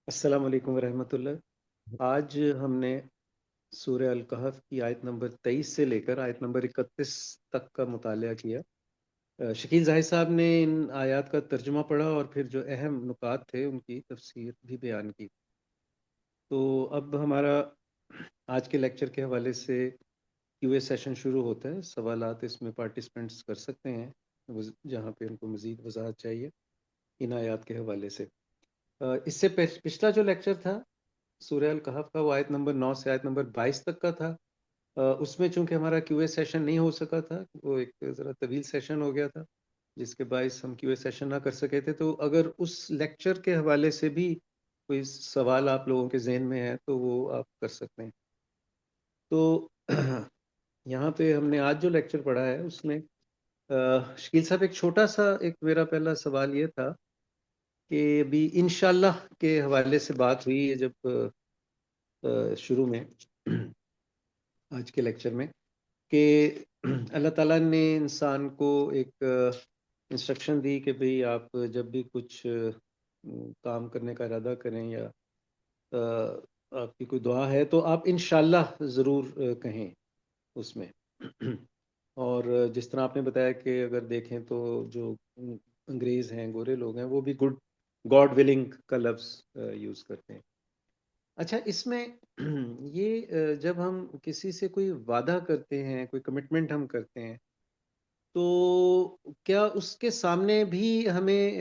السلام علیکم ورحمۃ اللہ۔ آج ہم نے سورہ الکہف کی آیت نمبر 23 سے لے کر آیت نمبر 31 تک کا مطالعہ کیا۔ شکیل زاہد صاحب نے ان آیات کا ترجمہ پڑھا اور پھر جو اہم نکات تھے ان کی تفسیر بھی بیان کی۔ تو اب ہمارا آج کے لیکچر کے حوالے سے کیو اے سیشن شروع ہوتا ہے۔ سوالات اس میں پارٹیسپینٹس کر سکتے ہیں جہاں پہ ان کو مزید وضاحت چاہیے ان آیات کے حوالے سے۔ اس سے پچھلا جو لیکچر تھا سورہ الکہف کا، وہ آیت نمبر 9 سے آیت نمبر 22 تک کا تھا۔ اس میں چونکہ ہمارا کیو اے سیشن نہیں ہو سکا تھا، وہ ایک ذرا طویل سیشن ہو گیا تھا جس کے باعث ہم کیو اے سیشن نہ کر سکے تھے۔ تو اگر اس لیکچر کے حوالے سے بھی کوئی سوال آپ لوگوں کے ذہن میں ہے تو وہ آپ کر سکتے ہیں۔ تو یہاں پہ ہم نے آج جو لیکچر پڑھا ہے اس میں شکیل صاحب ایک چھوٹا سا میرا پہلا سوال یہ تھا کہ ابھی انشاءاللہ کے حوالے سے بات ہوئی ہے جب شروع میں آج کے لیکچر میں، کہ اللہ تعالیٰ نے انسان کو ایک انسٹرکشن دی کہ بھئی آپ جب بھی کچھ کام کرنے کا ارادہ کریں یا آپ کی کوئی دعا ہے تو آپ انشاءاللہ ضرور کہیں اس میں۔ اور جس طرح آپ نے بتایا کہ اگر دیکھیں تو جو انگریز ہیں، گورے لوگ ہیں، وہ بھی گاڈ ولنگ کا لفظ یوز کرتے ہیں۔ اچھا، اس میں یہ جب ہم کسی سے کوئی وعدہ کرتے ہیں، کوئی کمٹمنٹ ہم کرتے ہیں، تو کیا اس کے سامنے بھی ہمیں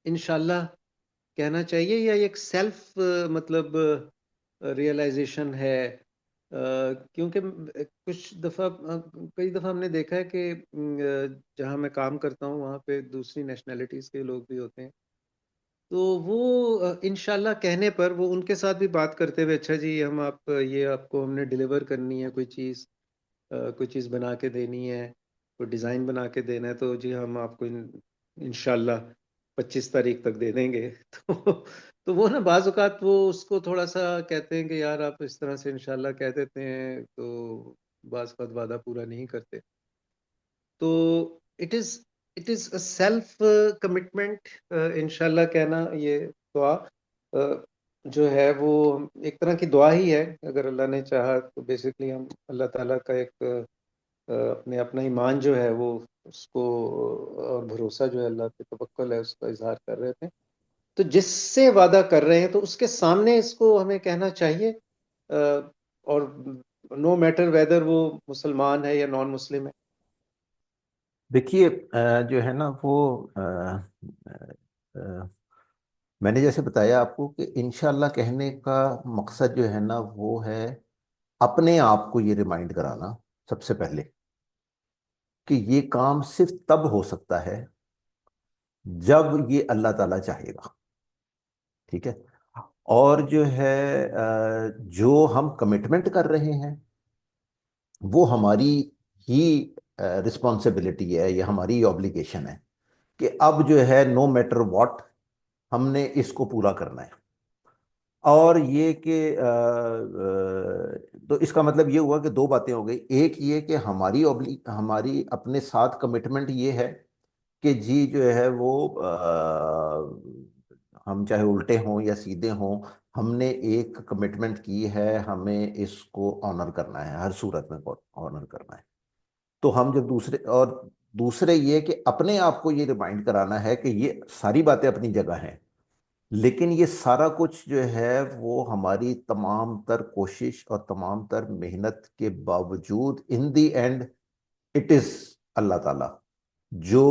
انشاءاللہ کہنا چاہیے، یا ایک سیلف مطلب ریئلائزیشن ہے؟ کیونکہ کچھ دفعہ کئی دفعہ ہم نے دیکھا ہے کہ جہاں میں کام کرتا ہوں وہاں پہ دوسری نیشنلٹیز کے لوگ بھی ہوتے ہیں، تو وہ انشاءاللہ کہنے پر وہ ان کے ساتھ بھی بات کرتے ہوئے، اچھا جی ہم آپ کو ہم نے ڈیلیور کرنی ہے کوئی چیز بنا کے دینی ہے، کوئی ڈیزائن بنا کے دینا ہے، تو جی ہم آپ کو انشاءاللہ 25 تاریخ تک دے دیں گے۔ تو وہ نا بعض اوقات وہ اس کو تھوڑا سا کہتے ہیں کہ یار آپ اس طرح سے انشاءاللہ کہہ دیتے ہیں تو بعض اوقات وعدہ پورا نہیں کرتے۔ تو it is a self commitment انشاءاللہ کہنا، یہ دعا جو ہے وہ ایک طرح کی دعا ہی ہے۔ اگر اللہ نے چاہا تو بیسکلی ہم اللہ تعالیٰ کا ایک اپنا ایمان جو ہے وہ اس کو اور بھروسہ جو ہے اللہ پہ توکل ہے، اس کا اظہار کر رہے تھے۔ تو جس سے وعدہ کر رہے ہیں تو اس کے سامنے اس کو ہمیں کہنا چاہیے، اور نو میٹر ویدر وہ مسلمان ہے یا نان مسلم ہے۔ دیکھیے، جو ہے نا وہ میں نے جیسے بتایا آپ کو کہ انشاءاللہ کہنے کا مقصد جو ہے نا وہ ہے اپنے آپ کو یہ ریمائنڈ کرانا سب سے پہلے کہ یہ کام صرف تب ہو سکتا ہے جب یہ اللہ تعالیٰ چاہے گا، ٹھیک ہے؟ اور جو ہے جو ہم کمٹمنٹ کر رہے ہیں وہ ہماری ہی رسپانسبلٹی ہے، یہ ہماری اوبلیگیشن ہے کہ اب جو ہے نو میٹر واٹ ہم نے اس کو پورا کرنا ہے۔ اور یہ کہ تو اس کا مطلب یہ ہوا کہ دو باتیں ہو گئی۔ ایک یہ کہ ہماری اپنے ساتھ کمٹمنٹ یہ ہے کہ جی جو ہے وہ ہم چاہے الٹے ہوں یا سیدھے ہوں، ہم نے ایک کمٹمنٹ کی ہے، ہمیں اس کو آنر کرنا ہے، ہر صورت میں آنر کرنا ہے۔ تو ہم جب دوسرے یہ کہ اپنے آپ کو یہ ریمائنڈ کرانا ہے کہ یہ ساری باتیں اپنی جگہ ہیں، لیکن یہ سارا کچھ جو ہے وہ ہماری تمام تر کوشش اور تمام تر محنت کے باوجود ان دی اینڈ اٹ از اللہ تعالیٰ، جو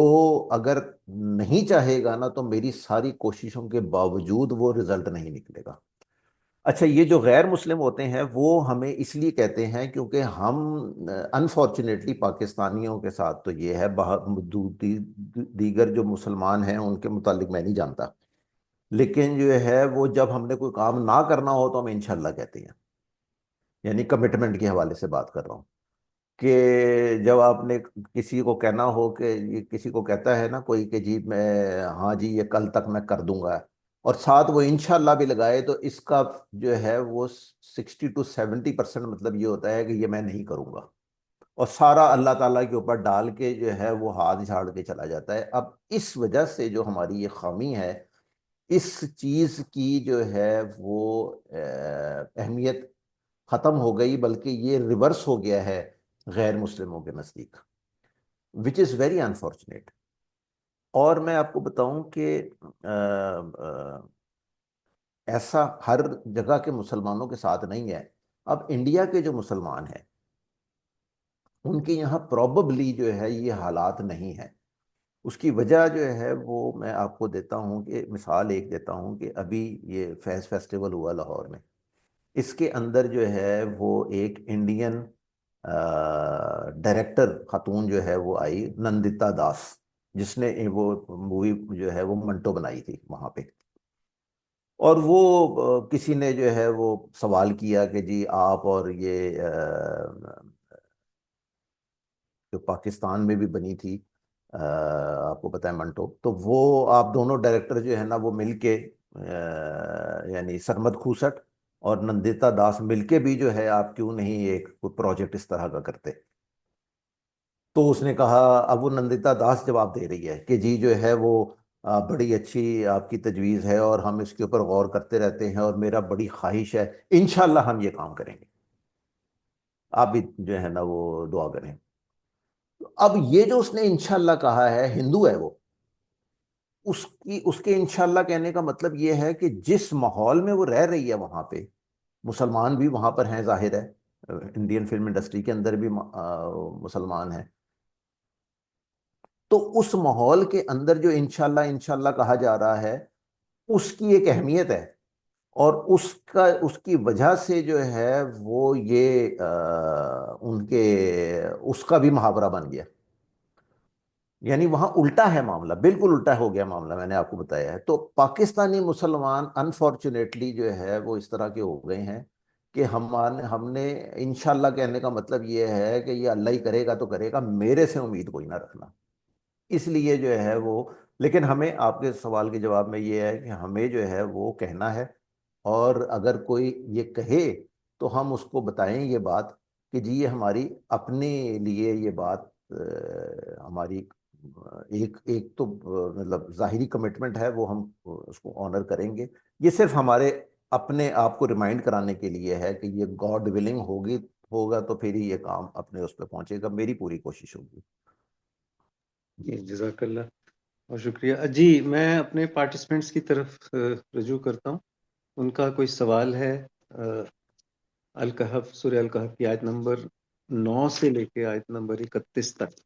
اگر نہیں چاہے گا نا تو میری ساری کوششوں کے باوجود وہ رزلٹ نہیں نکلے گا۔ اچھا، یہ جو غیر مسلم ہوتے ہیں وہ ہمیں اس لیے کہتے ہیں کیونکہ ہم انفارچونیٹلی پاکستانیوں کے ساتھ تو یہ ہے، دیگر جو مسلمان ہیں ان کے متعلق میں نہیں جانتا، لیکن جو ہے وہ جب ہم نے کوئی کام نہ کرنا ہو تو ہم انشاءاللہ کہتے ہیں، یعنی کمٹمنٹ کے حوالے سے بات کر رہا ہوں کہ جب آپ نے کسی کو کہنا ہو کہ یہ کسی کو کہتا ہے نا کوئی کہ جی میں ہاں جی یہ کل تک میں کر دوں گا، اور ساتھ وہ انشاءاللہ بھی لگائے، تو اس کا جو ہے وہ 60 to 70% مطلب یہ ہوتا ہے کہ یہ میں نہیں کروں گا، اور سارا اللہ تعالیٰ کے اوپر ڈال کے جو ہے وہ ہاتھ جھاڑ کے چلا جاتا ہے۔ اب اس وجہ سے جو ہماری یہ خامی ہے اس چیز کی جو ہے وہ اہمیت ختم ہو گئی، بلکہ یہ ریورس ہو گیا ہے غیر مسلموں کے نزدیک، وچ از ویری انفارچونیٹ۔ اور میں آپ کو بتاؤں کہ ایسا ہر جگہ کے مسلمانوں کے ساتھ نہیں ہے۔ اب انڈیا کے جو مسلمان ہیں ان کے یہاں پروببلی جو ہے یہ حالات نہیں ہیں۔ اس کی وجہ جو ہے وہ میں آپ کو دیتا ہوں، کہ مثال ایک دیتا ہوں کہ ابھی یہ فیض فیسٹیول ہوا لاہور میں، اس کے اندر جو ہے وہ ایک انڈین ڈائریکٹر خاتون جو ہے وہ آئی، نندتا داس، جس نے وہ مووی جو ہے وہ منٹو بنائی تھی وہاں پہ۔ اور وہ کسی نے جو ہے وہ سوال کیا کہ جی آپ اور یہ جو پاکستان میں بھی بنی تھی، آپ کو پتہ ہے منٹو، تو وہ آپ دونوں ڈائریکٹر جو ہے نا وہ مل کے یعنی سرمد کھوسٹ اور نندتا داس مل کے بھی جو ہے آپ کیوں نہیں ایک کوئی پروجیکٹ اس طرح کا کرتے؟ تو اس نے کہا، اب وہ نندتا داس جواب دے رہی ہے کہ جی جو ہے وہ بڑی اچھی آپ کی تجویز ہے اور ہم اس کے اوپر غور کرتے رہتے ہیں، اور میرا بڑی خواہش ہے انشاءاللہ ہم یہ کام کریں گے، آپ بھی جو ہے نا وہ دعا کریں۔ اب یہ جو اس نے انشاءاللہ کہا ہے، ہندو ہے وہ، اس کے انشاءاللہ کہنے کا مطلب یہ ہے کہ جس ماحول میں وہ رہ رہی ہے وہاں پہ، مسلمان بھی وہاں پر ہیں ظاہر ہے، انڈین فلم انڈسٹری کے اندر بھی مسلمان ہیں، تو اس ماحول کے اندر جو انشاءاللہ انشاءاللہ کہا جا رہا ہے اس کی ایک اہمیت ہے، اور اس کی وجہ سے جو ہے وہ یہ ان کے اس کا بھی محاورہ بن گیا، یعنی وہاں الٹا ہے معاملہ، بالکل الٹا ہو گیا معاملہ، میں نے آپ کو بتایا ہے۔ تو پاکستانی مسلمان انفارچونیٹلی جو ہے وہ اس طرح کے ہو گئے ہیں کہ ہم نے انشاءاللہ کہنے کا مطلب یہ ہے کہ یہ اللہ ہی کرے گا تو کرے گا، میرے سے امید کوئی نہ رکھنا، اس لیے جو ہے وہ۔ لیکن ہمیں آپ کے سوال کے جواب میں یہ ہے کہ ہمیں جو ہے وہ کہنا ہے، اور اگر کوئی یہ کہے تو ہم اس کو بتائیں یہ بات کہ جی یہ ہماری اپنے لیے یہ بات ہماری ایک ایک تو مطلب ظاہری کمٹمنٹ ہے، وہ ہم اس کو آنر کریں گے۔ یہ صرف ہمارے اپنے آپ کو ریمائنڈ کرانے کے لیے ہے کہ یہ گاڈ ولنگ ہوگا تو پھر ہی یہ کام اپنے اس پہ پہنچے گا، میری پوری کوشش ہوگی۔ جی جزاک اللہ، اور شکریہ جی۔ میں اپنے پارٹیسپینٹس کی طرف رجوع کرتا ہوں، ان کا کوئی سوال ہے الکہف، سورہ الکہف کی آیت نمبر 9 سے لے کے آیت نمبر 31 تک،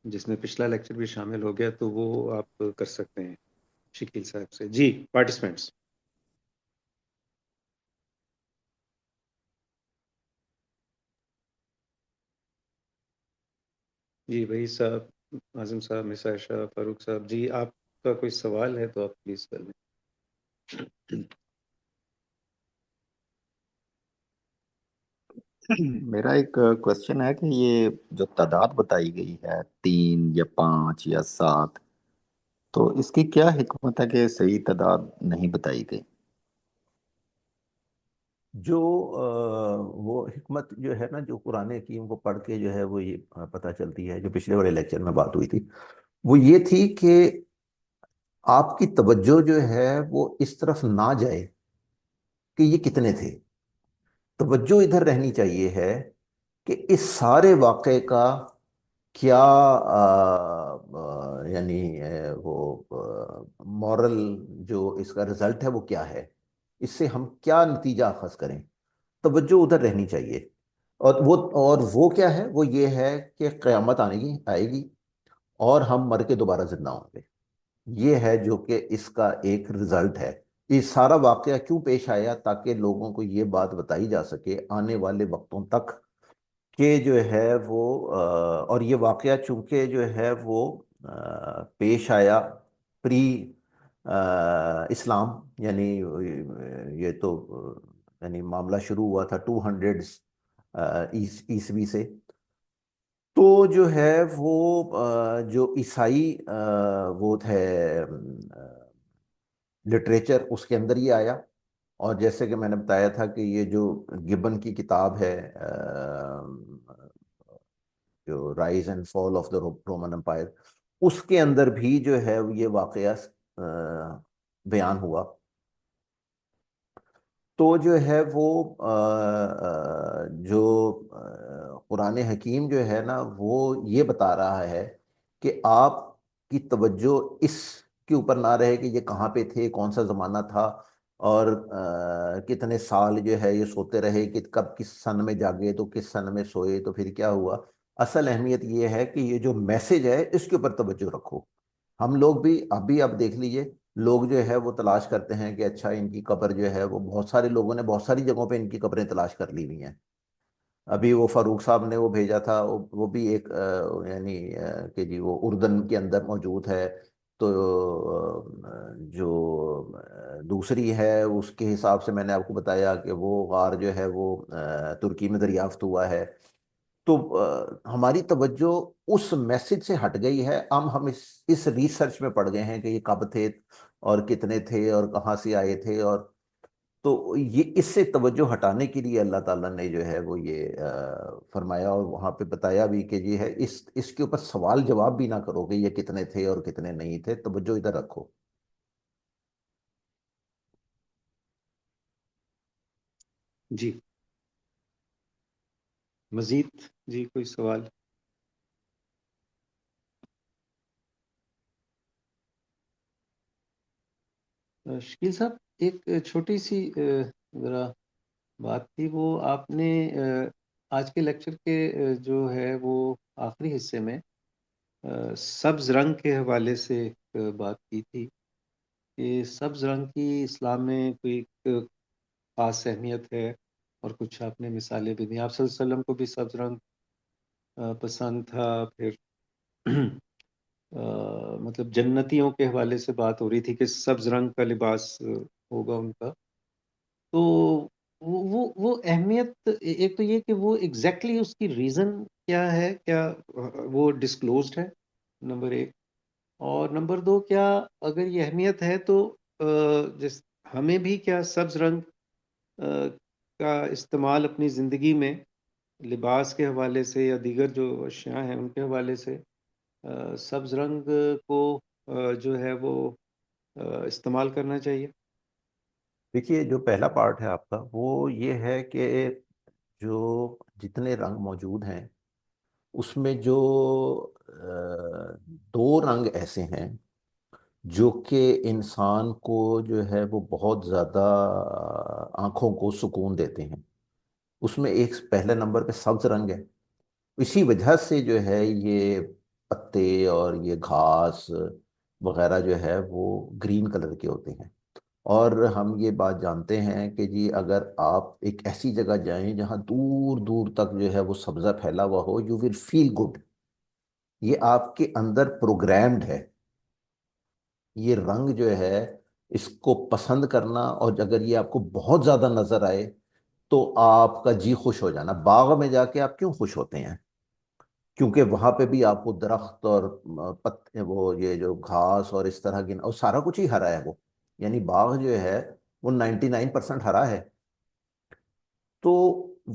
جس میں پچھلا لیکچر بھی شامل ہو گیا، تو وہ آپ کر سکتے ہیں شکیل صاحب سے۔ جی پارٹیسپینٹس۔ جی بھائی صاحب، اعظم صاحب، مس عائشہ، فاروق صاحب، جی آپ کا کوئی سوال ہے تو آپ پلیز کر لیں۔ میرا ایک کوشچن ہے کہ یہ جو تعداد بتائی گئی ہے 3 یا 5 یا 7، تو اس کی کیا حکمت ہے کہ صحیح تعداد نہیں بتائی گئی؟ جو وہ حکمت جو ہے نا، جو قرآن حکیم کو پڑھ کے جو ہے وہ یہ پتہ چلتی ہے، جو پچھلے والے لیکچر میں بات ہوئی تھی، وہ یہ تھی کہ آپ کی توجہ جو ہے وہ اس طرف نہ جائے کہ یہ کتنے تھے، توجہ ادھر رہنی چاہیے ہے کہ اس سارے واقعے کا کیا یعنی وہ مورل جو اس کا رزلٹ ہے وہ کیا ہے، اس سے ہم کیا نتیجہ اخذ کریں، توجہ ادھر رہنی چاہیے۔ اور وہ کیا ہے، وہ یہ ہے کہ قیامت آئے گی اور ہم مر کے دوبارہ زندہ ہوں گے، یہ ہے جو کہ اس کا ایک رزلٹ ہے۔ یہ سارا واقعہ کیوں پیش آیا؟ تاکہ لوگوں کو یہ بات بتائی جا سکے آنے والے وقتوں تک کہ جو ہے وہ اور یہ واقعہ چونکہ جو ہے وہ پیش آیا پری اسلام، یعنی یہ تو یعنی معاملہ شروع ہوا تھا 200 عیسوی سے، تو جو ہے وہ جو عیسائی وہ تھے لٹریچر، اس کے اندر یہ آیا، اور جیسے کہ میں نے بتایا تھا کہ یہ جو گبن کی کتاب ہے جو rise and fall of the Roman empire, اس کے اندر بھی جو ہے یہ واقعہ بیان ہوا، تو جو ہے وہ جو قرآن حکیم جو ہے نا وہ یہ بتا رہا ہے کہ آپ کی توجہ اس کے اوپر نہ رہے کہ یہ کہاں پہ تھے، کون سا زمانہ تھا، اور کتنے سال جو ہے یہ سوتے رہے، کہ کب کس سن میں جاگے تو کس سن میں سوئے تو پھر کیا ہوا۔ اصل اہمیت یہ ہے کہ یہ جو میسج ہے اس کے اوپر توجہ رکھو۔ ہم لوگ بھی ابھی آپ دیکھ لیجئے، لوگ جو ہے وہ تلاش کرتے ہیں کہ اچھا ان کی قبر جو ہے وہ، بہت سارے لوگوں نے بہت ساری جگہوں پہ ان کی قبریں تلاش کر لی ہوئی ہیں۔ ابھی وہ فاروق صاحب نے وہ بھیجا تھا، وہ بھی ایک یعنی کہ جی وہ اردن کے اندر موجود ہے، تو جو دوسری ہے اس کے حساب سے میں نے آپ کو بتایا کہ وہ غار جو ہے وہ ترکی میں دریافت ہوا ہے۔ تو ہماری توجہ اس میسج سے ہٹ گئی ہے، ہم اس ریسرچ میں پڑ گئے ہیں کہ یہ کب تھے اور کتنے تھے اور کہاں سے آئے تھے، اور تو یہ اس سے توجہ ہٹانے کے لیے اللہ تعالیٰ نے جو ہے وہ یہ فرمایا، اور وہاں پہ بتایا بھی کہ یہ ہے اس کے اوپر سوال جواب بھی نہ کرو کہ یہ کتنے تھے اور کتنے نہیں تھے، توجہ ادھر رکھو۔ جی مزید جی کوئی سوال؟ شکیل صاحب ایک چھوٹی سی ذرا بات تھی، وہ آپ نے آج کے لیکچر کے جو ہے وہ آخری حصے میں سبز رنگ کے حوالے سے ایک بات کی تھی کہ سبز رنگ کی اسلام میں کوئی ایک خاص اہمیت ہے، اور کچھ آپ نے مثالیں بھی دی۔ آپ صلی اللہ علیہ وسلم کو بھی سبز رنگ پسند تھا، پھر مطلب جنتیوں کے حوالے سے بات ہو رہی تھی کہ سبز رنگ کا لباس ہوگا ان کا، تو وہ اہمیت، ایک تو یہ کہ وہ ایگزیکٹلی اس کی ریزن کیا ہے، کیا وہ ڈسکلوزڈ ہے، نمبر ایک، اور نمبر دو، کیا اگر یہ اہمیت ہے تو جس ہمیں بھی کیا سبز رنگ کا استعمال اپنی زندگی میں لباس کے حوالے سے یا دیگر جو اشیاء ہیں ان کے حوالے سے سبز رنگ کو جو ہے وہ استعمال کرنا چاہیے؟ دیکھیے جو پہلا پارٹ ہے آپ کا وہ یہ ہے کہ جو جتنے رنگ موجود ہیں اس میں جو دو رنگ ایسے ہیں جو کہ انسان کو جو ہے وہ بہت زیادہ آنکھوں کو سکون دیتے ہیں، اس میں ایک پہلے نمبر پہ سبز رنگ ہے۔ اسی وجہ سے جو ہے یہ پتے اور یہ گھاس وغیرہ جو ہے وہ گرین کلر کے ہوتے ہیں، اور ہم یہ بات جانتے ہیں کہ جی اگر آپ ایک ایسی جگہ جائیں جہاں دور دور تک جو ہے وہ سبزہ پھیلا ہوا ہو، یو ول فیل گڈ، یہ آپ کے اندر پروگرامڈ ہے۔ یہ رنگ جو ہے اس کو پسند کرنا، اور اگر یہ آپ کو بہت زیادہ نظر آئے تو آپ کا جی خوش ہو جانا۔ باغ میں جا کے آپ کیوں خوش ہوتے ہیں؟ کیونکہ وہاں پہ بھی آپ کو درخت اور پتے، وہ یہ جو گھاس اور اس طرح کی، اور سارا کچھ ہی ہرا ہے وہ، یعنی باغ جو ہے وہ 99% ہرا ہے۔ تو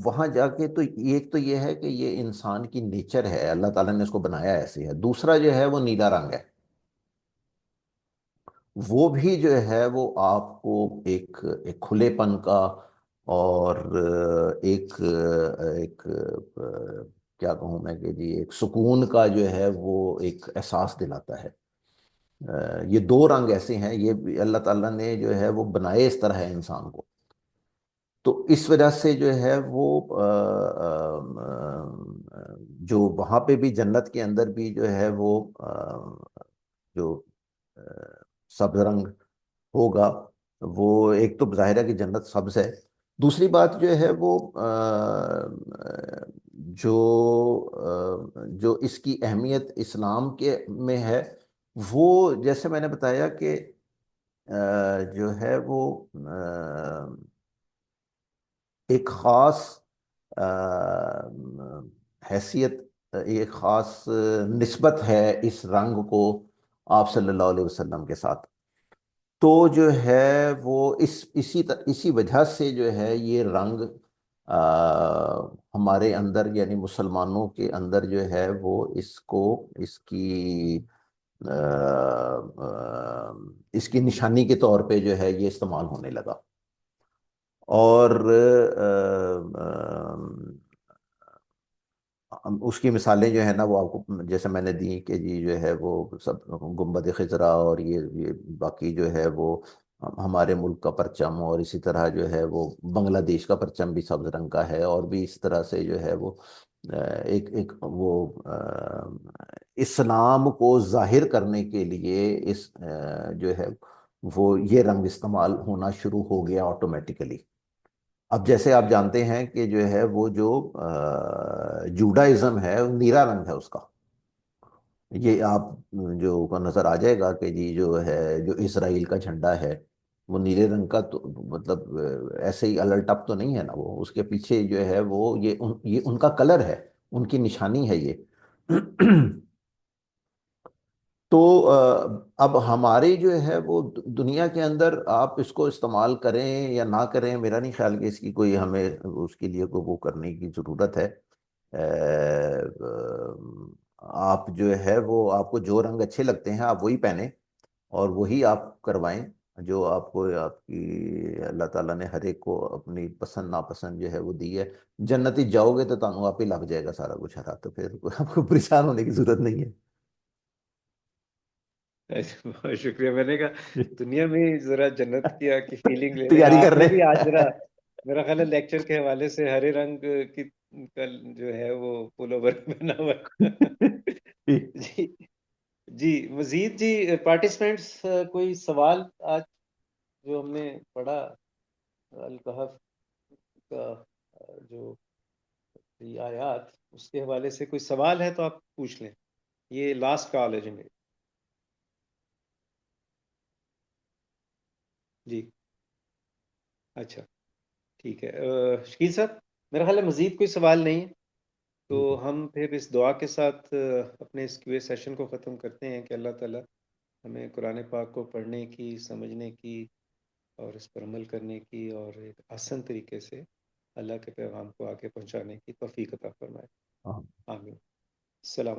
وہاں جا کے تو ایک تو یہ ہے کہ یہ انسان کی نیچر ہے، اللہ تعالیٰ نے اس کو بنایا ایسے ہے۔ دوسرا جو ہے وہ نیلا رنگ ہے، وہ بھی جو ہے وہ آپ کو ایک کھلے پن کا اور ایک ایک کیا کہوں میں کہ جی ایک سکون کا جو ہے وہ ایک احساس دلاتا ہے۔ یہ دو رنگ ایسے ہیں، یہ بھی اللہ تعالیٰ نے جو ہے وہ بنائے اس طرح ہے انسان کو، تو اس وجہ سے جو ہے وہ جو وہاں پہ بھی جنت کے اندر بھی جو ہے وہ جو سبز رنگ ہوگا، وہ ایک تو ظاہر ہے کہ جنت سبز ہے۔ دوسری بات جو ہے وہ جو جو اس کی اہمیت اسلام کے میں ہے، وہ جیسے میں نے بتایا کہ جو ہے وہ ایک خاص حیثیت، ایک خاص نسبت ہے اس رنگ کو آپ صلی اللہ علیہ وسلم کے ساتھ، تو جو ہے وہ اسی وجہ سے جو ہے یہ رنگ ہمارے اندر یعنی مسلمانوں کے اندر جو ہے وہ اس کی اس کی نشانی کے طور پہ جو ہے یہ استعمال ہونے لگا. اور اس کی مثالیں جو ہے نا وہ آپ کو جیسے میں نے دی کہ جی جو ہے وہ سب گنبد خضرا اور یہ باقی جو ہے وہ ہمارے ملک کا پرچم، اور اسی طرح جو ہے وہ بنگلہ دیش کا پرچم بھی سبز رنگ کا ہے، اور بھی اس طرح سے جو ہے وہ ایک وہ اسلام کو ظاہر کرنے کے لیے اس جو ہے وہ یہ رنگ استعمال ہونا شروع ہو گیا آٹومیٹیکلی. اب جیسے آپ جانتے ہیں کہ جو ہے وہ جو جوڈائزم ہے نیلا رنگ ہے اس کا. یہ آپ جو اوپر نظر آ جائے گا کہ جی جو ہے جو اسرائیل کا جھنڈا ہے وہ نیلے رنگ کا، تو مطلب ایسے ہی الٹ اپ تو نہیں ہے نا، وہ اس کے پیچھے جو ہے وہ یہ ان کا کلر ہے، ان کی نشانی ہے یہ. تو اب ہمارے جو ہے وہ دنیا کے اندر آپ اس کو استعمال کریں یا نہ کریں، میرا نہیں خیال کہ اس کی کوئی ہمیں اس کے لیے کوئی وہ کرنے کی ضرورت ہے. آپ جو ہے وہ آپ کو جو رنگ اچھے لگتے ہیں آپ وہی پہنیں اور وہی آپ کروائیں جو آپ کو آپ کی اللہ تعالیٰ نے ہر ایک کو اپنی پسند ناپسند جو ہے وہ دی ہے. جنتی جاؤ گے تو تانوں آپ ہی لگ جائے گا سارا کچھ ہرا، تو پھر آپ کو پریشان ہونے کی ضرورت نہیں ہے. بہت شکریہ. میں نے کہا دنیا میں ذرا جنت کی فیلنگ لے لیں. تیاری کر آپ نے رہے بھی آج ذرا ہیں. میرا خیال ہے لیکچر کے حوالے سے ہرے رنگ کی کا جو ہے وہ پول اوور بنا ہوا ہے. جی جی مزید جی پارٹیسپینٹس کوئی سوال آج جو ہم نے پڑھا الکہف کا جو آیات اس کے حوالے سے کوئی سوال ہے تو آپ پوچھ لیں. یہ لاسٹ کال ہے جی میری. جی اچھا ٹھیک ہے. شکیل صاحب میرا خیال ہے مزید کوئی سوال نہیں ہے تو ہم پھر اس دعا کے ساتھ اپنے اس QA سیشن کو ختم کرتے ہیں کہ اللہ تعالیٰ ہمیں قرآن پاک کو پڑھنے کی، سمجھنے کی اور اس پر عمل کرنے کی اور ایک آسان طریقے سے اللہ کے پیغام کو آگے پہنچانے کی توفیق عطا فرمائے. آمین. السلام